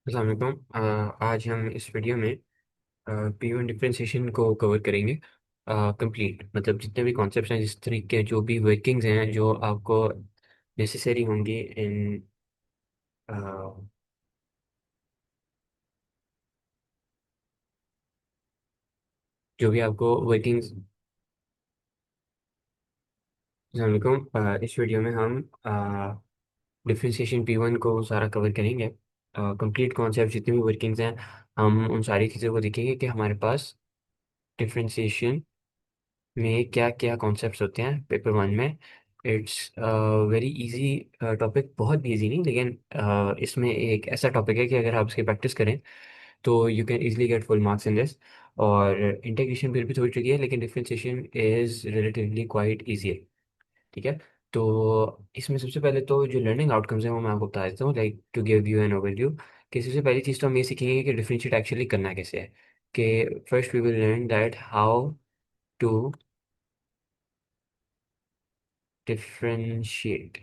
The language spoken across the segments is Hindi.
अस्सलाम वालेकुम। आज हम इस वीडियो में P1 डिफरेंशिएशन को कवर करेंगे। कंप्लीट मतलब जितने भी कॉन्सेप्ट्स हैं, जिस तरीके जो भी वर्किंग्स हैं जो आपको नेसेसरी होंगी इन जो भी आपको वर्किंग्स। अस्सलाम वालेकुम। इस वीडियो में हम डिफरेंशिएशन P1 को सारा कवर करेंगे। कंप्लीट कॉन्सेप्ट जितनी भी वर्किंग्स हैं, हम उन सारी चीज़ों को देखेंगे कि हमारे पास डिफरेंशिएशन में क्या क्या कॉन्सेप्ट्स होते हैं पेपर वन में। इट्स वेरी इजी टॉपिक, बहुत भी इजी नहीं, लेकिन इसमें एक ऐसा टॉपिक है कि अगर आप इसकी प्रैक्टिस करें तो you can easily get full marks in this. और इंटीग्रेशन फिर भी थोड़ी ट्रिकी है, लेकिन differentiation is relatively quite easy है। ठीक है। तो इसमें सबसे पहले तो जो लर्निंग आउटकम्स हैं वो मैं आपको बता देता हूँ, like to give you an overview. कि सबसे पहली चीज़ तो हम ये सीखेंगे कि डिफरेंशिएट एक्चुअली करना कैसे है। कि first we will learn that how to differentiate.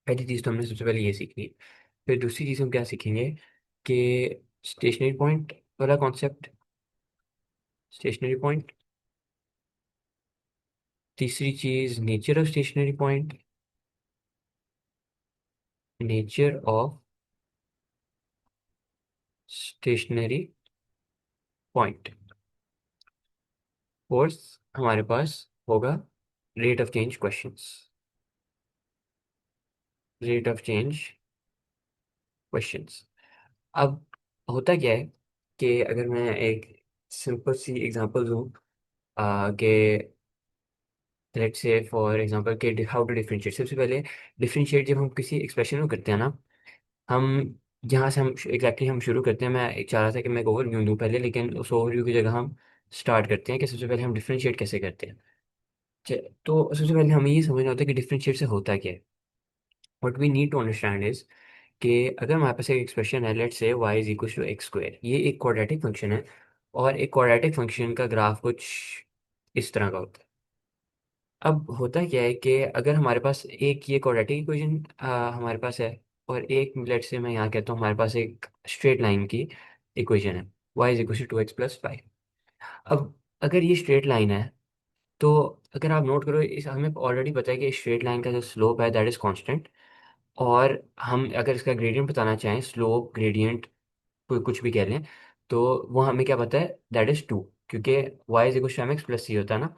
पहली चीज़ तो हमने सबसे पहले ये सीखनी है। फिर दूसरी चीज़ हम क्या सीखेंगे कि स्टेशनरी पॉइंट वाला कॉन्सेप्ट, स्टेशनरी पॉइंट। तीसरी चीज़ nature of stationary point, nature of stationary point. Fourth हमारे पास होगा rate of change questions, rate of change questions. अब होता क्या है कि अगर मैं एक सिंपल सी एग्जांपल दूं कि लेट्स से फॉर एग्जांपल के हाउ टू डिफरेंशिएट। सबसे पहले डिफरेंशिएट जब हम किसी एक्सप्रेशन को करते हैं ना, हम जहाँ से हम एग्जैक्टली हम शुरू करते हैं, मैं एक चाह रहा था कि मैं एक ओवरव्यू दूं पहले, लेकिन उस ओवरव्यू की जगह हम स्टार्ट करते हैं कि सबसे पहले हम डिफरेंशिएट कैसे करते हैं। तो सबसे पहले हमें ये समझना होता है कि डिफरेंशिएट से होता क्या है। What we need to understand is कि अगर हमारे पास एक एक्सप्रेशन है, let's say y is equal to x square, ये एक क्वाड्रेटिक फंक्शन है। और एक क्वाड्रेटिक फंक्शन का ग्राफ कुछ इस तरह का होता है। अब होता क्या है कि अगर हमारे पास एक ये क्वाड्रेटिक इक्वेशन हमारे पास है, और एक लेट से मैं यहाँ कहता हूँ हमारे पास एक स्ट्रेट लाइन की इक्वेशन है, y is equal to 2x+5। अब अगर ये स्ट्रेट लाइन है, तो अगर आप नोट करो, इस हमें ऑलरेडी पता है कि स्ट्रेट लाइन का जो स्लोप है दैट इज कांस्टेंट। और हम अगर इसका ग्रेडियंट बताना चाहें, स्लोप ग्रेडियंट कोई कुछ भी कह लें, तो वो हमें क्या पता है, दैट इज 2। क्योंकि y is equal to mx+c होता है ना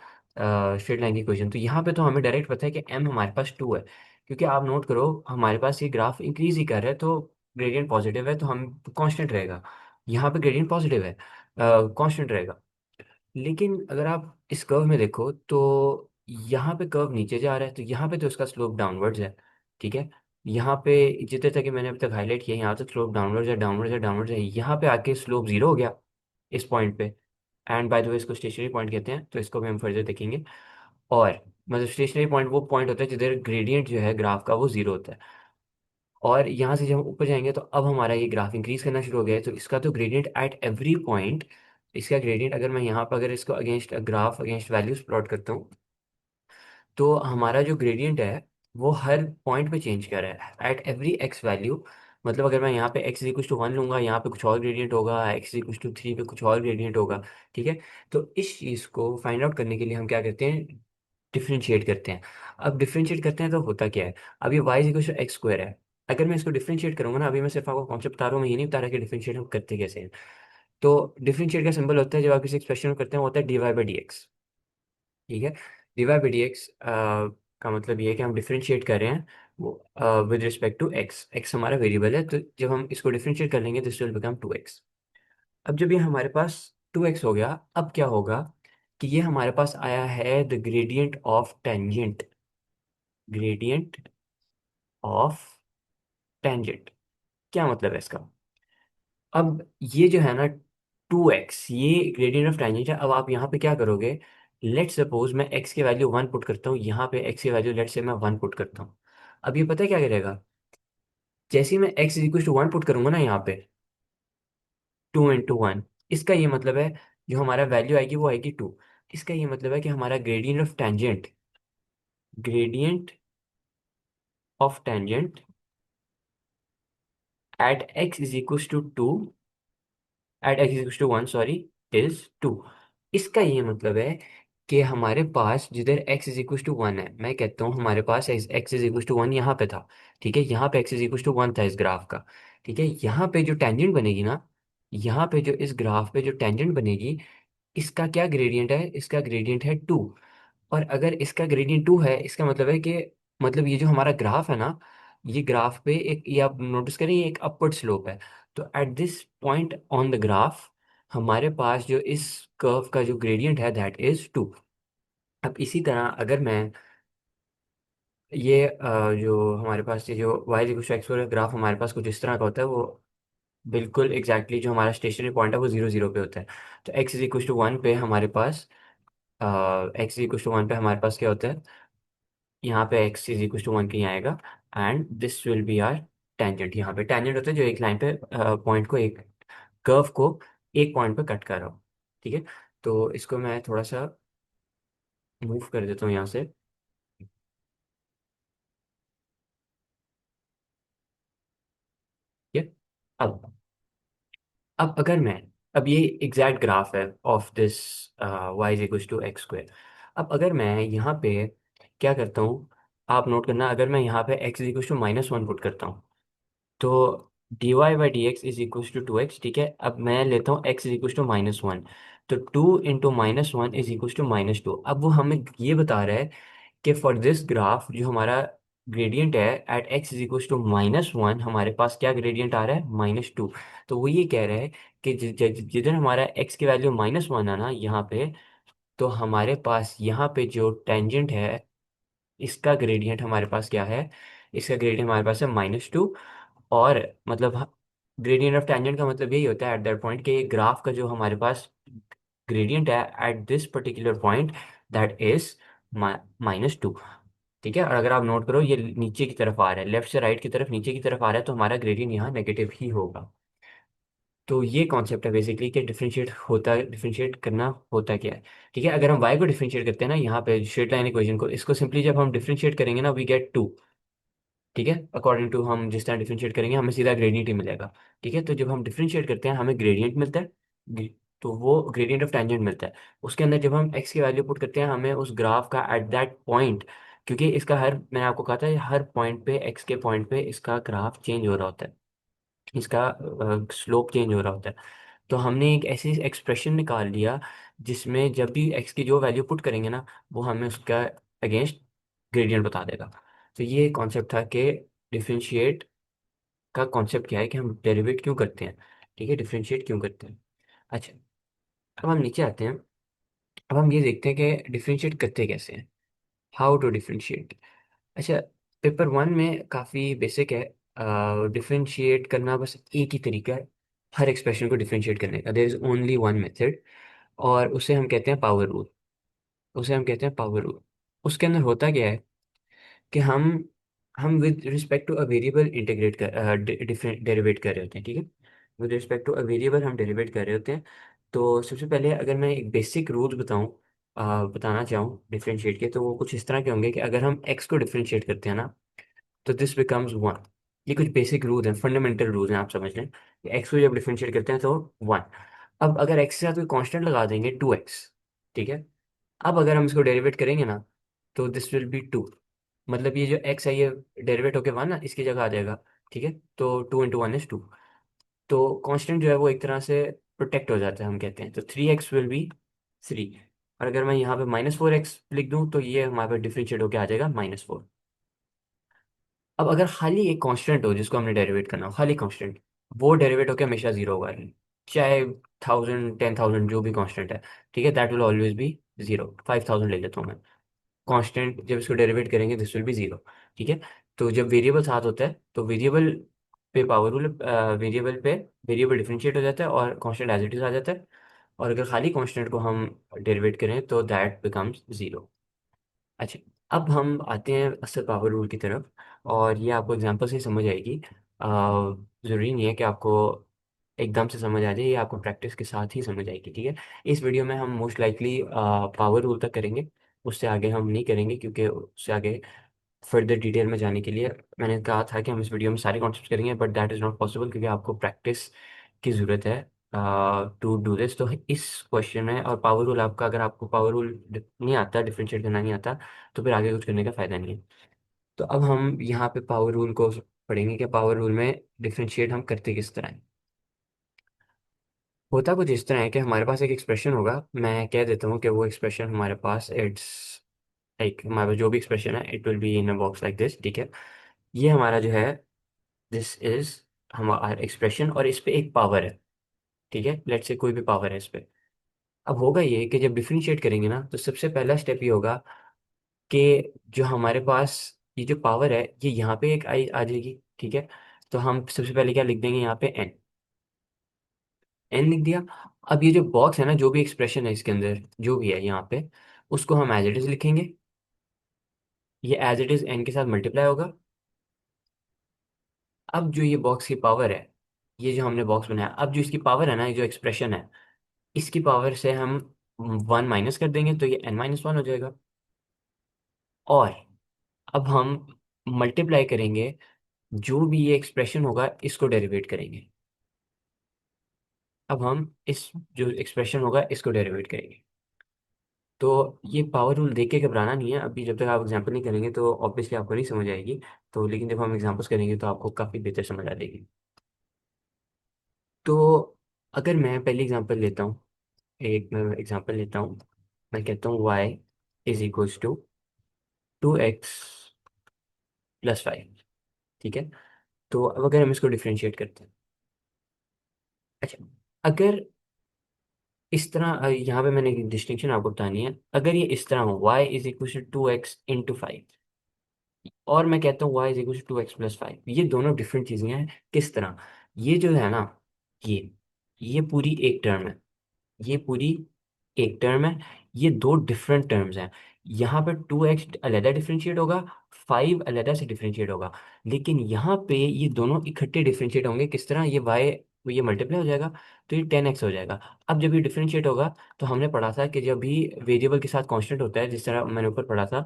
स्ट्रेट लाइन की इक्वेशन। तो यहाँ पे तो हमें डायरेक्ट पता है कि m हमारे पास 2 है। क्योंकि आप नोट करो हमारे पास ये ग्राफ इंक्रीज ही कर रहा है, तो ग्रेडियंट पॉजिटिव है, तो हम कांस्टेंट रहेगा। यहाँ पे ग्रेडियंट पॉजिटिव है, कांस्टेंट रहेगा। लेकिन अगर आप इस कर्व में देखो तो यहाँ पे कर्व नीचे जा रहा है, तो यहाँ पे तो इसका स्लोप डाउनवर्ड्स है। ठीक है। यहाँ पे जितने तक कि मैंने अभी तक हाईलाइट किया, यहाँ तक स्लोप डाउनवर्ड्स है, डाउनवर्ड्स है, डाउनवर्ड्स है। यहाँ पे आके स्लोप जीरो हो गया इस पॉइंट पे। एंड बाय द वे इसको स्टेशनरी पॉइंट कहते हैं, तो इसको भी हम फर्दर देखेंगे। और मतलब स्टेशनरी पॉइंट वो पॉइंट होता है जिधर ग्रेडियंट जो है ग्राफ का वो जीरो होता है। और यहाँ से जब हम ऊपर जाएंगे तो अब हमारा ये ग्राफ इंक्रीज करना शुरू हो गया है, तो इसका तो ग्रेडियंट एट एवरी पॉइंट, इसका ग्रेडियंट अगर मैं यहाँ पर अगर इसको against graph against values plot करता हूँ, तो हमारा जो ग्रेडियंट है वो हर पॉइंट पे चेंज कर रहा है एट एवरी एक्स वैल्यू। मतलब अगर मैं यहाँ पे x इक्वल टू 1 लूंगा, यहाँ पे कुछ और ग्रेडियंट होगा, x इक्वल टू 3 पे कुछ और ग्रेडियंट होगा। ठीक है। तो इस चीज़ को फाइंड आउट करने के लिए हम क्या करते हैं, डिफ्रेंशिएट करते हैं। अब डिफ्रेंशिएट करते हैं तो होता क्या है, अब ये y equal to x square है। अगर मैं इसको डिफ्रेंशिएट करूंगा ना, अभी मैं सिर्फ आपको कॉन्सेप्ट बता रहा हूँ, मैं ये नहीं बता रहा कि डिफ्रेंशिएट हम करते कैसे हैं। तो डिफरेंशिएट का सिंबल होता है जब आप किसी एक्सप्रेशन को करते हैं, वो होता है dy/dx। ठीक है। dy/dx का मतलब ये है कि हम डिफरेंशिएट कर रहे हैं वो with respect to x। x हमारा वेरिएबल है, तो जब हम इसको डिफरेंशिएट कर लेंगे दिस विल बिकम 2x। अब जब ये हमारे पास 2x हो गया, अब क्या होगा कि ये हमारे पास आया है the gradient of tangent, gradient of tangent. क्या मतलब है इसका। अब ये जो है ना 2x, ये ग्रेडियंट ऑफ टेंजेंट है। अब आप यहाँ पे क्या करोगे, लेट सपोज मैं x की वैल्यू 1 पुट करता हूँ, यहाँ पे x की वैल्यू लेट से मैं 1 पुट करता हूँ। अब ये पता है क्या करेगा, जैसे ही मैं x is equal to 1 put करूंगा ना यहाँ पे, 2 × 1, इसका ये मतलब है जो हमारा वैल्यू आएगी वो आएगी 2। इसका ये मतलब है कि हमारा gradient of tangent, gradient of tangent at x is equal to two, at x is to one sorry, is two. इसका ये मतलब है कि हमारे पास जिधर x is equal to one है, मैं कहता हूँ हमारे पास x is equal to one यहाँ पे था, ठीक है, यहाँ पे x is equal to one था इस ग्राफ का, ठीक है। यहाँ पे जो टेंजेंट बनेगी ना, यहाँ पे जो इस ग्राफ पे जो टेंजेंट बनेगी, इसका क्या ग्रेडियंट है, इसका ग्रेडियंट है टू। और अगर इसका ग्रेडियंट टू है, इसका मतलब है कि, मतलब ये जो हमारा ग्राफ है ना, ये ग्राफ पे एक, ये आप नोटिस करें, ये एक अपवर्ड स्लोप है। तो at this point on the graph हमारे पास जो इस कर्व का जो ग्रेडियंट है दैट इज टू। अब इसी तरह अगर मैं ये जो हमारे पास ये जो वाई इक्वल एक्स ग्राफ हमारे पास कुछ इस तरह का होता है, वो बिल्कुल एग्जैक्टली जो हमारा स्टेशनरी पॉइंट है वो जीरो जीरो पे होता है। तो x is equal to one पे हमारे पास, x is equal to one पे हमारे पास क्या होता है, यहाँ पे x is equal to one के यहाँ आएगा, and this will be our tangent. यहाँ पे टेंजेंट होता है जो एक लाइन पे पॉइंट को, एक कर्व को एक पॉइंट पे कट कर रहा हो, ठीक है। तो इसको मैं थोड़ा सा मूव कर देता हूँ यहाँ से, ठीक है। अब अब अगर मैं, अब ये एग्जैक्ट ग्राफ है of this y is equal to x square. अब अगर मैं यहाँ पे क्या करता हूँ, आप नोट करना, अगर मैं यहाँ पे x is equal to minus one put करता हूँ, तो d y by d x is equal to two x, ठीक है। अब मैं लेता हूँ x is equal to minus one, तो two into minus one is equal to minus two. अब वो हमें ये बता रहा है कि फॉर दिस ग्राफ जो हमारा ग्रेडियंट है at x is equal to minus one, हमारे पास क्या ग्रेडियंट आ रहा है, माइनस टू। तो वो ये कह रहा है कि जिधर हमारा एक्स की वैल्यू माइनस वन है ना यहाँ पे, तो हमारे पास यहाँ पे जो टेंजेंट है, इसका ग्रेडियंट हमारे पास क्या है, इसका ग्रेडियंट हमारे पास है माइनस टू। और मतलब ग्रेडियंट ऑफ टेंजेंट का मतलब यही होता है एट दैट पॉइंट कि ग्राफ का जो हमारे पास ग्रेडियंट है at this particular point that is minus two, ठीक है। और अगर आप नोट करो ये नीचे की तरफ आ रहा है, लेफ्ट से राइट की तरफ नीचे की तरफ आ रहा है, तो हमारा ग्रेडियंट यहाँ नेगेटिव ही होगा। तो ये कॉन्सेप्ट है बेसिकली कि डिफरेंशिएट होता है, डिफरेंशिएट करना होता क्या है, ठीक है। अगर हम y को डिफरेंशिएट करते हैं ना, यहाँ पे स्ट्रेट लाइन इक्वेशन को, इसको सिंपली जब हम डिफरेंशिएट करेंगे ना, वी गेट टू, ठीक है। अकॉर्डिंग टू हम जिस तरह डिफरेंशिएट करेंगे हमें सीधा ग्रेडियंट ही मिलेगा, ठीक है। तो जब हम डिफरेंशिएट करते हैं हमें ग्रेडियंट मिलता है, तो वो ग्रेडियंट ऑफ टेंजेंट मिलता है। उसके अंदर जब हम x की वैल्यू पुट करते हैं हमें उस ग्राफ का एट दैट पॉइंट, क्योंकि इसका हर, मैंने आपको कहा था हर पॉइंट पे, x के पॉइंट पे इसका ग्राफ चेंज हो रहा होता है, इसका स्लोप चेंज हो रहा होता है। तो हमने एक ऐसी एक्सप्रेशन निकाल लिया जिसमें जब भी x की जो वैल्यू पुट करेंगे ना, वो हमें उसका अगेंस्ट ग्रेडियंट बता देगा। तो ये कॉन्सेप्ट था कि डिफरेंशिएट का कॉन्सेप्ट क्या है, कि हम डेरिवेट क्यों करते हैं, ठीक है, डिफरेंशिएट क्यों करते हैं। अच्छा, अब हम नीचे आते हैं। अब हम ये देखते हैं कि डिफरेंशिएट करते कैसे हैं, हाउ टू डिफरेंशिएट। अच्छा, पेपर वन में काफ़ी बेसिक है, डिफरेंशिएट करना बस एक ही तरीका है हर एक्सप्रेशन को डिफरेंशिएट करने का, there is only one method, और उसे हम कहते हैं पावर रूल। उसे हम कहते हैं पावर रूल। उसके अंदर होता क्या है कि हम with respect to a variable integrate कर, डिफरेंट डेरिवेट कर रहे होते हैं, ठीक है। With respect to a variable हम डेरिवेट कर रहे होते हैं। तो सबसे पहले अगर मैं एक बेसिक रूल्स बताऊं, बताना चाहूँ डिफरेंशिएट के, तो वो कुछ इस तरह के होंगे कि अगर हम एक्स को डिफरेंशिएट करते हैं ना, तो दिस बिकम्स वन। ये कुछ बेसिक रूल्स हैं, फंडामेंटल रूल्स हैं, आप समझ लें कि एक्स को जब डिफरेंशिएट करते हैं तो वन। अब अगर एक्स के साथ कोई कांस्टेंट लगा देंगे, टू एक्स, ठीक है। अब अगर हम इसको डेरिवेट करेंगे ना, तो दिस विल बी टू, मतलब ये जो एक्स है ये डेरिवेट होके वन ना इसकी जगह आ जाएगा, ठीक है। तो two into one is two. तो कांस्टेंट जो है वो एक तरह से प्रोटेक्ट हो जाता है, हम कहते हैं, तो three x will be three. और अगर मैं यहाँ पे माइनस फोर एक्स लिख दूँ तो ये हमारे पे डिफरेंशिएट होके आ जाएगा माइनस फोर। अब अगर खाली एक कांस्टेंट हो जिसको हमने डेरिवेट करना हो, खाली कांस्टेंट, वो डेरिवेट होके हमेशा जीरो होगा, चाहे थाउजेंड टेन थाउजेंड जो भी कांस्टेंट है, ठीक है, that will always be zero. Five thousand ले लेता हूँ मैं, कांस्टेंट जब इसको डेरिवेट करेंगे दिस विल बी जीरो, ठीक है। तो जब वेरिएबल साथ होता है तो वेरिएबल पे पावर रूल, वेरिएबल पे वेरिएबल डिफरेंशिएट हो जाता है और कांस्टेंट एज इट इज आ जाता है। और अगर खाली कांस्टेंट को हम डेरिवेट करें तो दैट बिकम्स जीरो। अच्छा, अब हम आते हैं असल पावर रूल की तरफ, और ये आपको एग्जांपल से समझ आएगी। ज़रूरी नहीं है कि आपको एकदम से समझ आ जाए, ये आपको प्रैक्टिस के साथ ही समझ आएगी, ठीक है। इस वीडियो में हम मोस्ट लाइकली पावर रूल तक करेंगे, उससे आगे हम नहीं करेंगे क्योंकि उससे आगे फर्दर डिटेल में जाने के लिए मैंने कहा था कि हम इस वीडियो में सारे कॉन्सेप्ट करेंगे, but that is not possible क्योंकि आपको प्रैक्टिस की ज़रूरत है टू डू दिस। तो इस क्वेश्चन में, और पावर रूल आपका, अगर आपको पावर रूल नहीं आता, डिफरेंशिएट करना नहीं आता, तो फिर आगे कुछ करने का फ़ायदा नहीं है। तो अब हम यहाँ पे पावर रूल को पढ़ेंगे कि पावर रूल में डिफरेंशिएट हम करते किस तरह हैं। होता कुछ इस तरह है कि हमारे पास एक एक्सप्रेशन होगा, मैं कह देता हूँ कि वो एक्सप्रेशन हमारे पास, इट्स लाइक हमारे पास जो भी एक्सप्रेशन है it will be in a box like this, ठीक है। ये हमारा जो है, दिस इज हमारा एक्सप्रेशन, और इस पे एक पावर है, ठीक है, लेट्स से कोई भी पावर है इस पे। अब होगा ये कि जब डिफरेंशिएट करेंगे ना, तो सबसे पहला स्टेप ये होगा कि जो हमारे पास ये जो पावर है, ये यहाँ पे एक आई आ जाएगी, ठीक है। तो हम सबसे पहले क्या लिख देंगे यहाँ पे, एन। एन लिख दिया। अब ये जो बॉक्स है ना, जो भी एक्सप्रेशन है इसके अंदर जो भी है यहाँ पे, उसको हम एज इट इज लिखेंगे। ये एज इट इज एन के साथ मल्टीप्लाई होगा। अब जो ये बॉक्स की पावर है, ये जो हमने बॉक्स बनाया, अब जो इसकी पावर है ना, ये जो एक्सप्रेशन है, इसकी पावर से हम वन माइनस कर देंगे, तो ये n-1 हो जाएगा। और अब हम मल्टीप्लाई करेंगे, जो भी ये एक्सप्रेशन होगा इसको डेरिवेट करेंगे। अब हम इस जो एक्सप्रेशन होगा इसको डेरिवेट करेंगे। तो ये पावर रूल देख के घबराना नहीं है, अभी जब तक आप एग्जाम्पल नहीं करेंगे तो ऑब्वियसली आपको नहीं समझ आएगी। तो लेकिन जब हम एग्जाम्पल्स करेंगे तो आपको काफ़ी बेहतर समझ आ जाएगी। तो अगर मैं पहली एग्जांपल लेता हूँ, एक मैं एग्जांपल लेता हूँ, मैं कहता हूँ y is equals to 2x plus 5, ठीक है। तो अब अगर हम इसको डिफरेंशिएट करते हैं, अच्छा, अगर इस तरह यहाँ पे मैंने एक डिस्टिंक्शन आपको बतानी है, अगर ये इस तरह हो y is equal to 2x into 5, और मैं कहता हूँ y is equal to 2x plus 5, ये दोनों डिफरेंट चीज़ें हैं। किस तरह, ये जो है ना, ये ये पूरी एक टर्म है, ये पूरी एक टर्म है, ये दो डिफरेंट टर्म्स हैं। यहाँ पे 2x अलहदा डिफरेंशिएट होगा, 5 अलहदा से डिफरेंशिएट होगा, लेकिन यहाँ पे ये दोनों इकट्ठे डिफरेंशिएट होंगे। किस तरह, ये मल्टीप्लाई हो जाएगा, तो ये 10x हो जाएगा। अब जब ये डिफरेंशिएट होगा, तो हमने पढ़ा था कि जब भी वेरिएबल के साथ कांस्टेंट होता है, जिस तरह मैंने ऊपर पढ़ा था,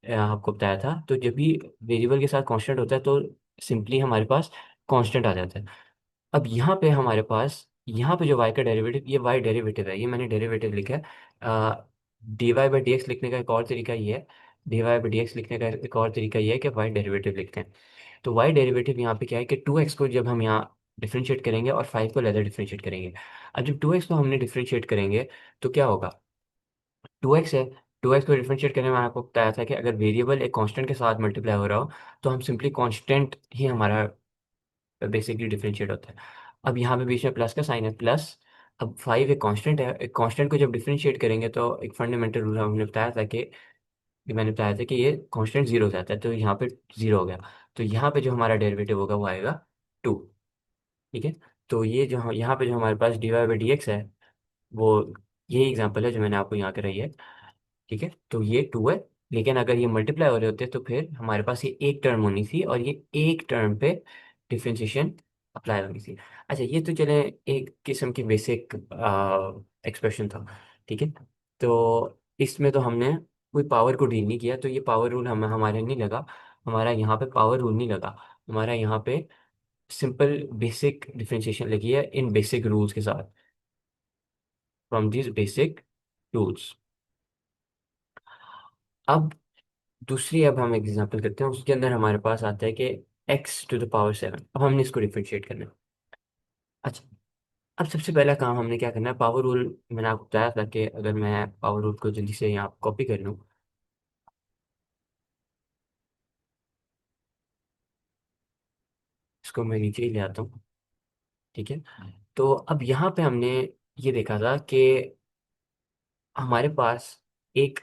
आपको बताया था, तो जब भी वेरिएबल के साथ कांस्टेंट होता है तो सिंपली हमारे पास कांस्टेंट आ जाता है। अब यहाँ पे हमारे पास, यहाँ पे जो y का डेरिवेटिव, ये y डेरिवेटिव है, ये मैंने डेरिवेटिव लिखा है। D y by d x लिखने का एक और तरीका ये है, d y by d x लिखने का एक और तरीका ये है कि y डेरिवेटिव लिखते हैं। तो y डेरिवेटिव यहाँ पे क्या है कि 2x को जब हम यहाँ डिफरेंशिएट करेंगे और 5 को लेकर डिफरेंशिएट करेंगे। अब जब 2x को हमने डिफरेंशिएट करेंगे तो क्या होगा, 2x है, 2x को डिफरेंशिएट करने में आपको बताया था कि अगर वेरिएबल एक कांस्टेंट के साथ मल्टीप्लाई हो रहा हो, तो हम सिंपली कांस्टेंट ही हमारा बेसिकली डिफरेंशिएट होता है। अब यहाँ पे बीच में प्लस का साइन है, प्लस। अब 5 एक कांस्टेंट है, एक कांस्टेंट को जब डिफरेंशिएट करेंगे तो एक फंडामेंटल रूल हमने बताया था कि मैंने बताया था कि ये कांस्टेंट जीरो हो जाता है, तो यहाँ पे जीरो हो गया। तो यहाँ पे जो हमारा डेरिवेटिव होगा वो आएगा 2, ठीक है। तो ये जो यहाँ पे जो हमारे पास d y by d x है, वो यही एग्जांपल है जो मैंने आपको यहाँ कराई है, ठीक है। तो ये 2 है, लेकिन अगर ये मल्टीप्लाई हो रहे होते तो फिर हमारे पास ये एक टर्म होनी थी, और ये एक टर्म पे डिफरेंशिएशन अप्लाई होनी थी। अच्छा, ये तो चले एक किस्म की बेसिक एक्सप्रेशन था, ठीक है। तो इसमें तो हमने कोई पावर को डील नहीं किया, तो ये पावर रूल हमारे नहीं लगा, हमारा यहाँ पे पावर रूल नहीं लगा, हमारा यहाँ पे सिंपल बेसिक डिफरेंशिएशन लगी है इन बेसिक रूल्स के साथ, फ्रॉम दिस बेसिक रूल्स। अब दूसरी, अब हम एग्जांपल करते हैं, उसके अंदर हमारे पास आता है कि x⁻⁷। अब हमने इसको डिफरेंशिएट करना है। अच्छा, अब सबसे पहला काम हमने क्या करना है, पावर रूल मैंने आपको बताया था कि अगर मैं पावर रूल को जल्दी से यहाँ कॉपी कर लूँ, इसको मैं नीचे ही ले आता हूँ, ठीक है। तो अब यहाँ पे हमने ये देखा था कि हमारे पास एक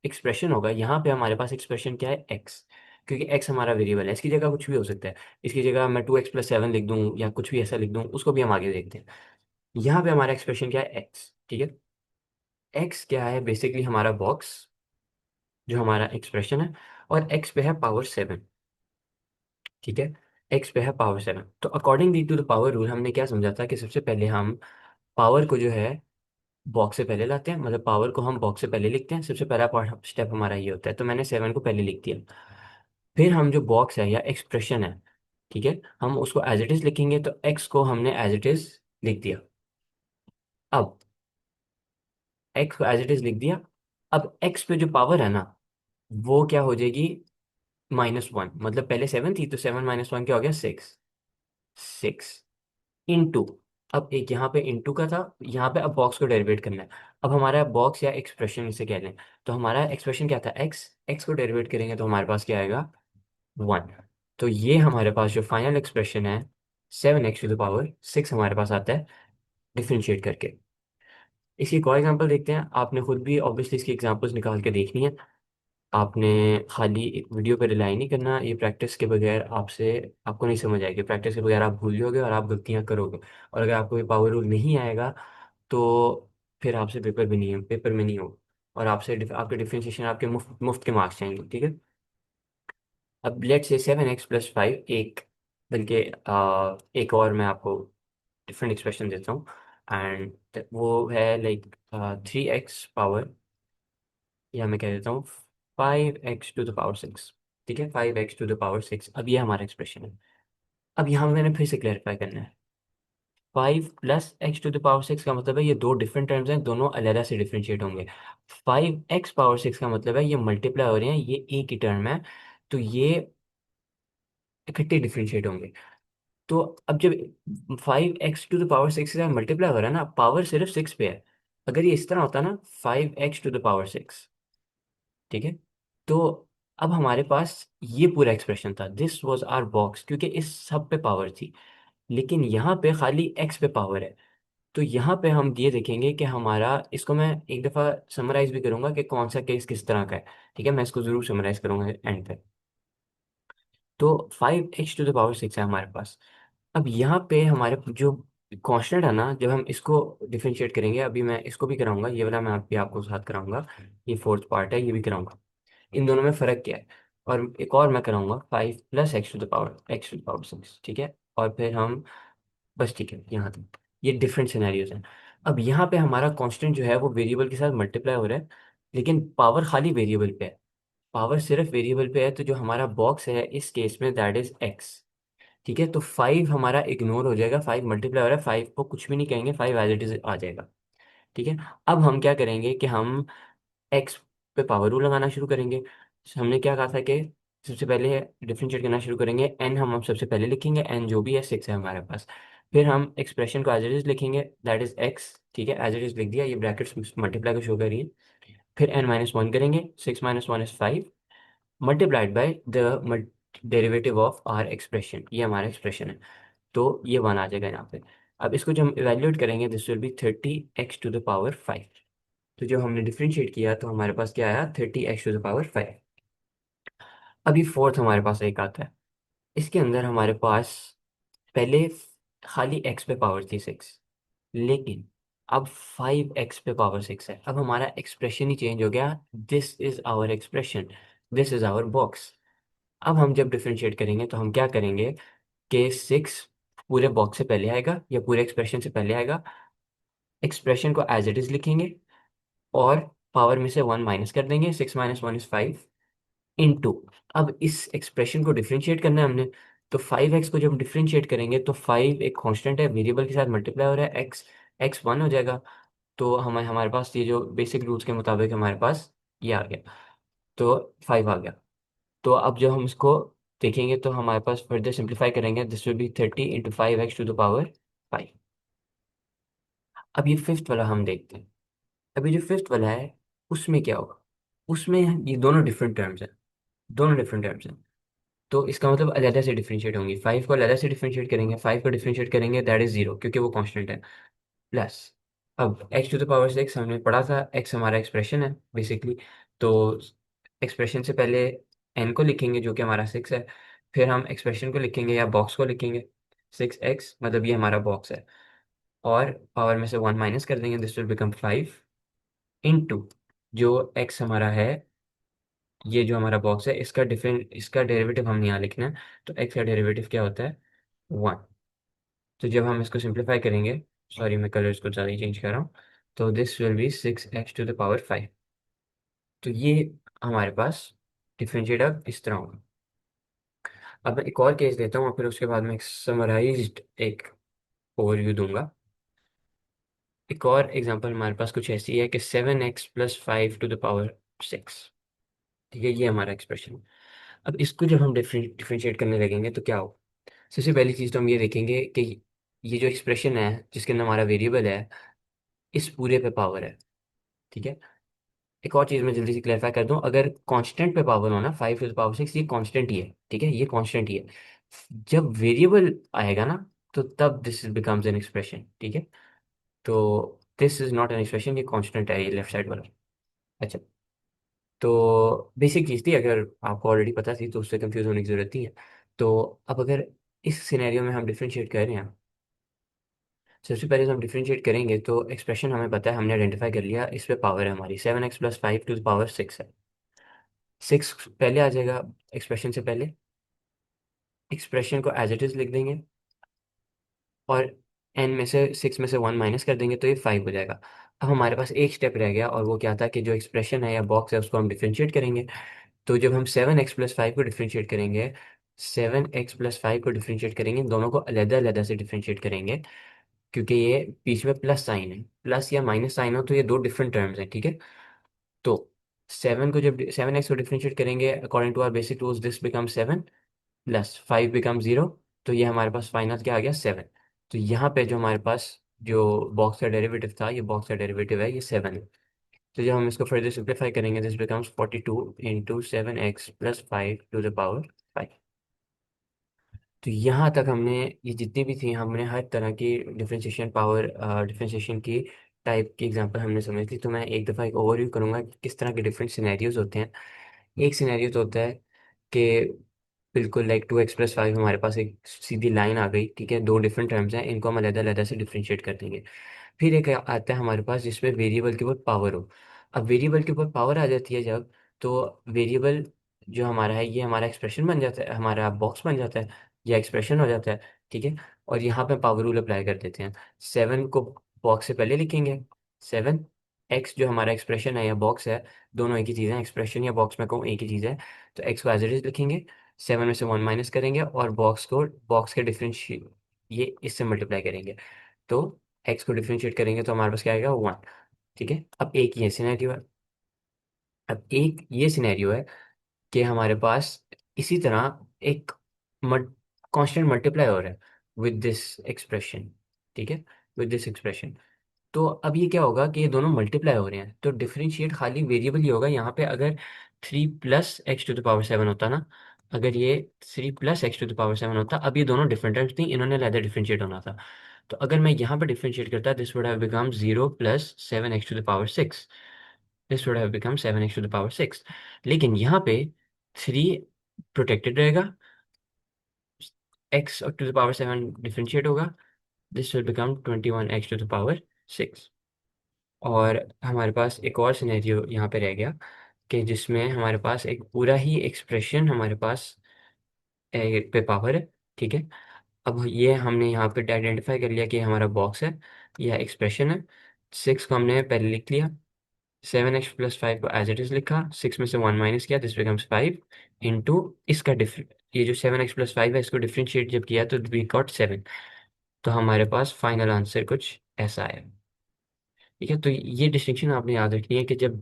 एक्सप्रेशन होगा, यहाँ पे हमारे पास एक्सप्रेशन क्या है, x, क्योंकि x हमारा वेरिएबल है, इसकी जगह कुछ भी हो सकता है। इसकी जगह मैं 2x+7 लिख दूँ या कुछ भी ऐसा लिख दूँ, उसको भी हम आगे देखते हैं। यहाँ पे हमारा एक्सप्रेशन क्या है, x, ठीक है। x क्या है, बेसिकली हमारा बॉक्स जो हमारा एक्सप्रेशन है, और x पे है पावर 7, ठीक है। x पे है पावर 7, तो accordingly to the power rule हमने क्या समझा था कि सबसे पहले हम पावर को जो है बॉक्स से पहले लाते हैं, मतलब पावर को हम बॉक्स से पहले लिखते हैं। सबसे पहला स्टेप हमारा ये होता है, तो मैंने 7 को पहले लिख दिया। फिर हम जो बॉक्स है या एक्सप्रेशन है, ठीक है, हम उसको एज इट इज लिखेंगे, तो एक्स को हमने एज इट इज लिख दिया। अब एक्स को एज इट इज लिख दिया। अब एक्स पे जो पावर है ना, वो क्या हो जाएगी, -1। मतलब पहले 7 थी, तो 7 - 1 क्या हो गया, 6। 6 इंटू, अब एक यहाँ पे इंटू का था, यहाँ पे अब बॉक्स को डेरिवेट करना है। अब हमारा बॉक्स या एक्सप्रेशन इसे कह लें, तो हमारा एक्सप्रेशन क्या था, एक्स। एक्स को डेरिवेट करेंगे तो हमारे पास क्या आएगा, 1। तो ये हमारे पास जो फाइनल एक्सप्रेशन है, 7x⁶ हमारे पास आता है डिफरेंशिएट करके। इसकी एक और एग्जांपल देखते हैं। आपने खुद भी ऑब्वियसली इसकी एग्जांपल्स निकाल के देखनी है। आपने खाली एक वीडियो पे रिलाई नहीं करना, ये प्रैक्टिस के बगैर आपसे, आपको नहीं समझ आएगी। प्रैक्टिस के बगैर आप भूल जाओगे और आप गलतियां करोगे। और अगर आपको ये पावर रूल नहीं आएगा, तो फिर आपसे पेपर में नहीं होगा। और आपके डिफरेंशिएशन आपके मुफ्त मुफ्त के मार्क्स जाएंगे, ठीक है। अब लेट से 7x+5 एक, बल्कि एक और मैं आपको डिफरेंट एक्सप्रेशन देता हूँ। एंड वो है लाइक 3x पावर, या मैं कह देता हूँ 5x⁶। ठीक है, 5x⁶। अब ये हमारा एक्सप्रेशन है। अब यहाँ मैंने फिर से क्लैरिफाई करना है। 5 + x⁶ का मतलब है ये दो डिफरेंट टर्म्स हैं, दोनों अलग से डिफरेंशिएट होंगे। 5x⁶ का मतलब है ये मल्टीप्लाई हो रहे हैं, ये एक ही टर्म है, तो ये इकट्ठे डिफरेंशिएट होंगे। तो अब जब 5x⁶ से मल्टीप्लाई हो रहा है ना, पावर सिर्फ 6 पे है। अगर ये इस तरह होता ना, 5x⁶, ठीक है, तो अब हमारे पास ये पूरा एक्सप्रेशन था, दिस वाज आवर बॉक्स, क्योंकि इस सब पे पावर थी। लेकिन यहाँ पे खाली एक्स पे पावर है। तो यहाँ पे हम ये देखेंगे कि हमारा, इसको मैं एक दफ़ा समराइज भी करूंगा कि कौन सा केस किस तरह का है। ठीक है, मैं इसको जरूर समराइज करूंगा एंड पे। तो 5x⁶ है हमारे पास। अब यहाँ पे हमारे जो कांस्टेंट है ना, जब हम इसको डिफरेंशिएट करेंगे, अभी मैं इसको भी कराऊंगा, ये वाला मैं आपको साथ कराऊंगा। ये फोर्थ पार्ट है, ये भी कराऊंगा। इन दोनों में फ़र्क क्या है। और एक और मैं कराऊंगा 5 + x⁶, ठीक है। और फिर हम, बस ठीक है यहाँ तक। ये डिफरेंट सिनेरियोज हैं। अब यहाँ पे हमारा कांस्टेंट जो है वो वेरिएबल के साथ मल्टीप्लाई हो रहा है, लेकिन पावर खाली वेरिएबल पे है। पावर सिर्फ वेरिएबल पे है, तो जो हमारा बॉक्स है इस केस में दैट इज एक्स। ठीक है, तो 5 हमारा इग्नोर हो जाएगा, 5 मल्टीप्लाई हो रहा है, 5 को कुछ भी नहीं कहेंगे, 5 एज इट इज आ जाएगा। ठीक है। अब हम क्या करेंगे कि हम एक्स पे पावर रूल लगाना शुरू करेंगे। हमने क्या कहा था कि सबसे पहले डिफरेंशिएट करना शुरू करेंगे, एन हम सबसे पहले लिखेंगे, एन जो भी है 6 है हमारे पास। फिर हम एक्सप्रेशन को एज इट इज लिखेंगे, दैट इज एक्स। ठीक है, एज इट इज लिख दिया, ये ब्रैकेट्स मल्टीप्लाई को शो करिए। फिर n-1 करेंगे, 6 - 1 = 5, multiplied by the derivative of our expression, ये हमारा एक्सप्रेशन है। तो ये 1 आ जाएगा यहाँ पे। अब इसको जब हम इवेल्युएट करेंगे, दिस विल बी 30x⁵। तो जब हमने डिफरेंशिएट किया तो हमारे पास क्या आया, 30x⁵। अभी फोर्थ हमारे पास एक आता है। इसके अंदर हमारे पास पहले खाली x पे पावर थी 6, लेकिन अब 5x पे पावर 6 है। अब हमारा एक्सप्रेशन ही चेंज हो गया, this is our expression, this is our box. अब हम जब डिफरेंशिएट करेंगे तो हम क्या करेंगे कि 6 पूरे बॉक्स से पहले आएगा या पूरे एक्सप्रेशन से पहले आएगा। एक्सप्रेशन को एज इट इज लिखेंगे, और पावर में से 1 माइनस कर देंगे, 6 - 1 = 5 इंटू। अब इस एक्सप्रेशन को डिफरेंशिएट करना है हमने, तो 5x को जब डिफरेंशिएट करेंगे तो 5 एक कांस्टेंट है, वेरिएबल के साथ मल्टीप्लाई हो रहा है, x x 1 हो जाएगा। तो हमारे पास ये जो बेसिक रूल्स के मुताबिक हमारे पास ये आ गया, तो 5 आ गया। तो अब जब हम इसको देखेंगे तो हमारे पास फर्दर सिंप्लीफाई करेंगे, दिस विल बी 30 × 5x⁵ अब ये फिफ्थ वाला हम देखते हैं। अभी जो फिफ्थ वाला है, उसमें क्या होगा, उसमें ये दोनों डिफरेंट टर्म्स हैं, दोनों डिफरेंट टर्म्स हैं। तो इसका मतलब अलग से डिफरेंशिएट होंगी, 5 को अलग से डिफरेंशिएट करेंगे, 5 को डिफरेंशिएट करेंगे दैट इज 0, क्योंकि वो कांस्टेंट है। प्लस, अब x⁶ हमने पढ़ा था, x हमारा एक्सप्रेशन है बेसिकली। तो एक्सप्रेशन से पहले n को लिखेंगे जो कि हमारा 6 है। फिर हम एक्सप्रेशन को लिखेंगे या बॉक्स को लिखेंगे, 6x, मतलब ये हमारा बॉक्स है। और पावर में से 1 माइनस कर देंगे, दिस विल बिकम 5 इंटू जो x हमारा है, ये जो हमारा बॉक्स है, इसका डेरिवेटिव हमने यहाँ लिखना है। तो x का डेरिवेटिव क्या होता है, 1। तो जब हम इसको सिंप्लीफाई करेंगे, सॉरी मैं कलर्स को ज़्यादा ही चेंज कर रहा हूँ, तो दिस विल बी 6x⁵ तो ये हमारे पास डिफरेंशिएट अब इस तरह होगा। अब मैं एक और केस देता हूँ और फिर उसके बाद मैं एक समराइज्ड एक ओवरव्यू दूंगा। एक और एग्जांपल हमारे पास कुछ ऐसी है कि 7x + 5 to the power 6। ठीक है, ये हमारा एक्सप्रेशन है। अब इसको जब हम डिफरेंशिएट करने लगेंगे तो क्या होगा? सबसे पहली चीज़ तो हम ये देखेंगे कि ये जो एक्सप्रेशन है जिसके अंदर हमारा वेरिएबल है, इस पूरे पे पावर है। ठीक है। एक और चीज़ मैं जल्दी से क्लैरिफाई कर दूं, अगर कांस्टेंट पे पावर हो ना, 5 to the power 6, ये कांस्टेंट ही है। ठीक है, ये कांस्टेंट ही है। जब वेरिएबल आएगा ना, तो तब दिस बिकम्स एन एक्सप्रेशन। ठीक है। तो this is not an expression, ये कांस्टेंट है, ये लेफ्ट साइड वाला। अच्छा, तो बेसिक चीज़ थी, अगर आपको ऑलरेडी पता थी तो उससे कंफ्यूज होने की जरूरत नहीं है। तो अब अगर इस सिनेरियो में हम डिफरेंशिएट कर रहे हैं, सबसे पहले तो हम डिफरेंशिएट करेंगे तो एक्सप्रेशन हमें पता है, हमने आइडेंटिफाई कर लिया, इस पे पावर है हमारी 7x + 5 to the power 6 है। 6 पहले आ जाएगा एक्सप्रेशन से पहले। एक्सप्रेशन को एज इट इज लिख देंगे और एन में से 6 में से 1 माइनस कर देंगे तो ये 5 हो जाएगा। अब हमारे पास एक स्टेप रह गया और वो क्या था कि जो एक्सप्रेशन है या बॉक्स है उसको हम डिफरेंशिएट करेंगे। तो जब हम 7x + 5 को डिफरेंशिएट करेंगे, 7x + 5 को डिफरेंशिएट करेंगे, इन दोनों को अलग अलग से डिफरेंशिएट करेंगे, क्योंकि ये बीच में प्लस साइन है, प्लस या माइनस साइन हो तो ये दो डिफरेंट टर्म्स हैं। ठीक है। तो 7x को डिफरेंशिएट करेंगे according to our basic rules, this become 7 + 5 become 0। तो ये हमारे पास फाइनल क्या आ गया? 7। तो यहाँ पे जो हमारे पास जो बॉक्स का डेरिवेटिव था, ये बॉक्स का डेरिवेटिव है, ये 7 है। तो जब हम इसको फर्दर सिंप्लीफाई करेंगे, this becomes 42 × 7x + 5 to the power 5। तो यहाँ तक हमने, ये जितनी भी थी, हमने हर तरह की डिफरेंशिएशन पावर, डिफरेंशिएशन की टाइप की एग्जांपल हमने समझ ली। तो मैं एक दफ़ा एक ओवरव्यू करूंगा कि किस तरह के डिफरेंट सिनेरियोज होते हैं। एक सिनेरियो तो होता है कि बिल्कुल लाइक 2x + 5, हमारे पास एक सीधी लाइन आ गई। ठीक है, दो डिफरेंट टर्म्स हैं, इनको हम अलग अलग से डिफरेंशिएट कर देंगे। फिर एक आता है हमारे पास जिसमें वेरिएबल के ऊपर पावर हो। अब वेरिएबल के ऊपर पावर आ जाती है जब, तो वेरिएबल जो हमारा है, ये हमारा एक्सप्रेशन बन जाता है, हमारा बॉक्स बन जाता है, या एक्सप्रेशन हो जाता है। ठीक है। और यहाँ पे पावर रूल अप्लाई कर देते हैं। 7 को बॉक्स से पहले लिखेंगे। 7x जो हमारा एक्सप्रेशन है या बॉक्स है, दोनों एक ही चीज़ है, एक्सप्रेशन या बॉक्स में कहूँ एक ही चीज़ है। तो x को एज इट इज लिखेंगे, 7 में से 1 माइनस करेंगे और बॉक्स को, बॉक्स के डिफरेंशिएट, ये इससे मल्टीप्लाई करेंगे। तो x को डिफरेंशिएट करेंगे तो हमारे पास क्या आएगा? 1। ठीक है। अब एक ये सिनेरियो है। अब एक ये सिनेरियो है कि हमारे पास इसी तरह एक कांस्टेंट मल्टीप्लाई हो रहा है विद दिस एक्सप्रेशन। ठीक है, विद दिस एक्सप्रेशन। तो अब ये क्या होगा कि ये दोनों मल्टीप्लाई हो रहे हैं, तो डिफरेंशिएट खाली वेरिएबल ही होगा यहाँ पे। अगर 3 + x to the power 7 होता ना, अगर ये 3 + x to the power 7 होता, अब ये दोनों डिफरेंट टर्म्स थी, इन्होंने अलग डिफरेंशिएट होना था। तो अगर मैं यहाँ पे डिफरेंशिएट करता, this would have become 0 + 7x to the power 6। This would have become 7x to the power 6। लेकिन यहाँ पे 3 प्रोटेक्टेड रहेगा, x to the power 7 differentiate होगा, this will become 21x to the power 6। और हमारे पास एक और सिनेरियो यहाँ पे रह गया कि जिसमें हमारे पास एक पूरा ही एक्सप्रेशन हमारे पास पे पावर है। ठीक है। अब ये हमने यहाँ पे आइडेंटिफाई कर लिया कि हमारा बॉक्स है या एक्सप्रेशन है। 6 को हमने पहले लिख लिया, 7x + 5 को एज इट इज लिखा, 6 में से 1 माइनस किया, दिस बिकम्स 5 इंटू इसका डिफरेंट, ये जो 7x + 5 है इसको डिफरेंशिएट जब किया तो वी गॉट 7। तो हमारे पास फाइनल आंसर कुछ ऐसा है। ठीक है। तो ये डिस्टिंक्शन आपने याद रखनी है कि जब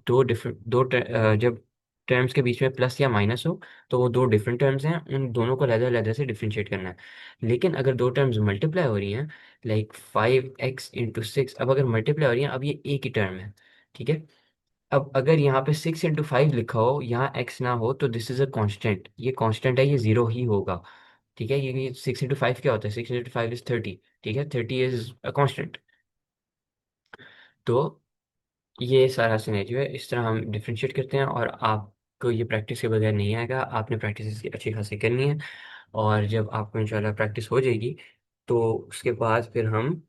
जब टर्म्स के बीच में प्लस या माइनस हो, तो वो दो डिफरेंट टर्म्स हैं, उन दोनों को अलग अलग से डिफरेंशिएट करना है। लेकिन अगर दो टर्म्स मल्टीप्लाई हो रही हैं, लाइक 5x × 6, अब अगर मल्टीप्लाई हो रही हैं, अब ये एक ही टर्म है। ठीक है। अब अगर यहाँ पे 6 × 5 लिखा हो, यहाँ x ना हो, तो दिस इज अ कांस्टेंट, ये कांस्टेंट है, ये जीरो ही होगा। ठीक है। ये 6 × 5 क्या होता है? 6 × 5 इज 30। ठीक है, 30 इज अ कांस्टेंट। तो ये सारा सिनेरियो है, इस तरह हम डिफ्रेंशिएट करते हैं। और आपको ये प्रैक्टिस के बगैर नहीं आएगा, आपने प्रैक्टिस इसकी अच्छी खासी करनी है। और जब आपको इंशाल्लाह प्रैक्टिस हो जाएगी, तो उसके बाद फिर हम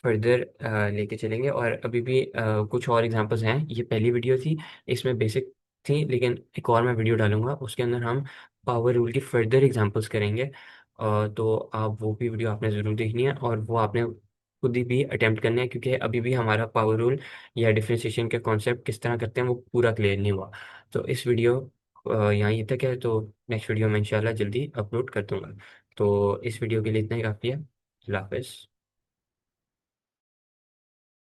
फर्दर लेके चलेंगे। और अभी भी कुछ और एग्जांपल्स हैं, ये पहली वीडियो थी, इसमें बेसिक थी, लेकिन एक और मैं वीडियो डालूंगा, उसके अंदर हम पावर रूल की फर्दर एग्जांपल्स करेंगे। तो आप वो भी वीडियो आपने ज़रूर देखनी है और वो आपने खुद ही भी अटेम्प्ट करना है, क्योंकि अभी भी हमारा पावर रूल या डिफरेंशिएशन के कॉन्सेप्ट किस तरह करते हैं वो पूरा क्लियर नहीं हुआ। तो इस वीडियो यहाँ ही तक है, तो नेक्स्ट वीडियो में इंशाल्लाह जल्दी अपलोड कर दूंगा। तो इस वीडियो के लिए इतना ही काफ़ी है। अल्लाह हाफिज़।